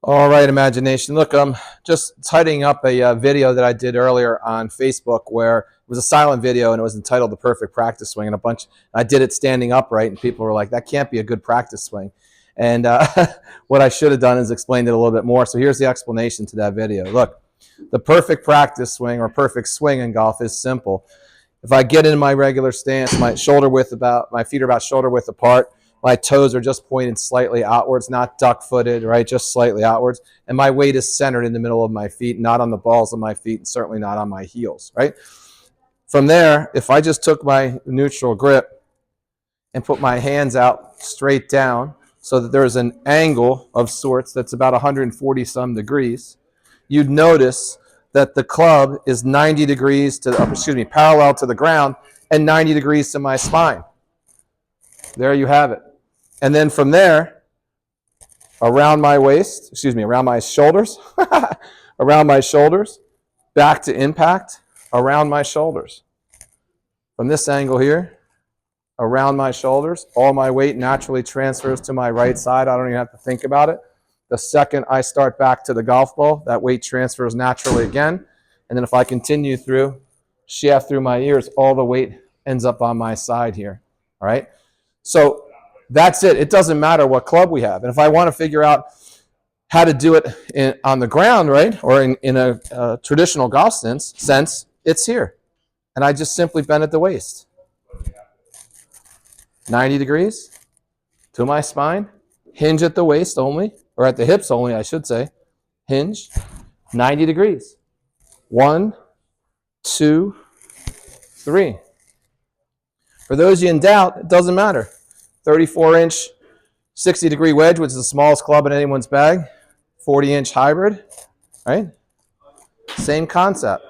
All right, imagination. Look, I'm just tidying up a video that I did earlier on Facebook where it was a silent video and it was entitled "The Perfect Practice Swing," and I did it standing upright, and people were like, "That can't be a good practice swing." And what I should have done is explained it a little bit more. So here's the explanation to that video. Look, the perfect practice swing or perfect swing in golf is simple. If I get in my regular stance, my feet are about shoulder width apart. My toes are just pointed slightly outwards, not duck-footed, right? Just slightly outwards. And my weight is centered in the middle of my feet, not on the balls of my feet, and certainly not on my heels, right? From there, if I just took my neutral grip and put my hands out straight down so that there's an angle of sorts that's about 140 some degrees, you'd notice that the club is 90 degrees parallel to the ground and 90 degrees to my spine. There you have it. And then from there, around my shoulders, around my shoulders, back to impact, around my shoulders. From this angle here, around my shoulders, all my weight naturally transfers to my right side. I don't even have to think about it. The second I start back to the golf ball, that weight transfers naturally again. And then if I continue through, shaft through my ears, all the weight ends up on my side here. All right? So that's it. It doesn't matter what club we have. And if I want to figure out how to do it on the ground, right, or in a traditional golf sense, it's here. And I just simply bend at the waist. 90 degrees to my spine. Hinge at the waist only, or at the hips only, I should say. Hinge. 90 degrees. 1, 2, 3. For those of you in doubt, it doesn't matter. 34-inch, 60-degree wedge, which is the smallest club in anyone's bag. 40-inch hybrid, right? Same concept.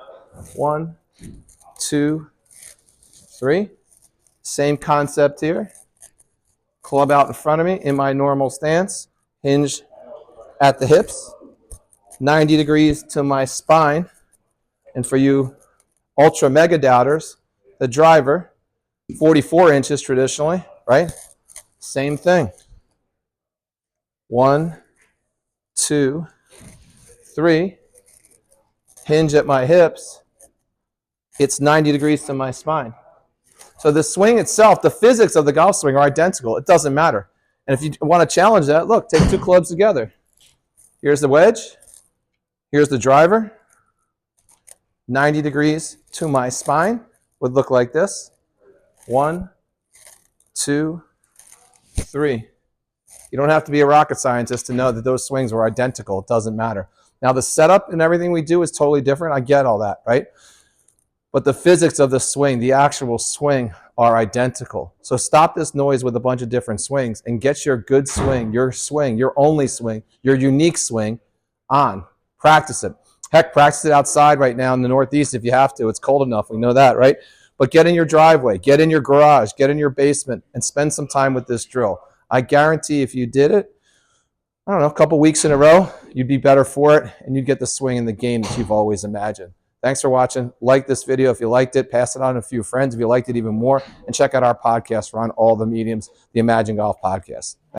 1, 2, 3. Same concept here. Club out in front of me in my normal stance. Hinge at the hips. 90 degrees to my spine. And for you ultra mega doubters, the driver, 44 inches traditionally, right? Same thing. 1, 2, 3. Hinge at my hips. It's 90 degrees to my spine. So the swing itself, the physics of the golf swing are identical. It doesn't matter. And if you want to challenge that, look, take two clubs together. Here's the wedge. Here's the driver. 90 degrees to my spine would look like this. 1, 2, 3. You don't have to be a rocket scientist to know that those swings were identical. It doesn't matter. Now, the setup and everything we do is totally different. I get all that, right? But the physics of the swing, the actual swing, are identical. So stop this noise with a bunch of different swings and get your good swing, your only swing, your unique swing on. Practice it. Heck, practice it outside right now in the Northeast if you have to. It's cold enough. We know that, right? But get in your driveway, get in your garage, get in your basement, and spend some time with this drill. I guarantee if you did it, I don't know, a couple weeks in a row, you'd be better for it, and you'd get the swing in the game that you've always imagined. Thanks for watching. Like this video if you liked it. Pass it on to a few friends if you liked it even more. And check out our podcast. We're on all the mediums, the Imagen Golf Podcast.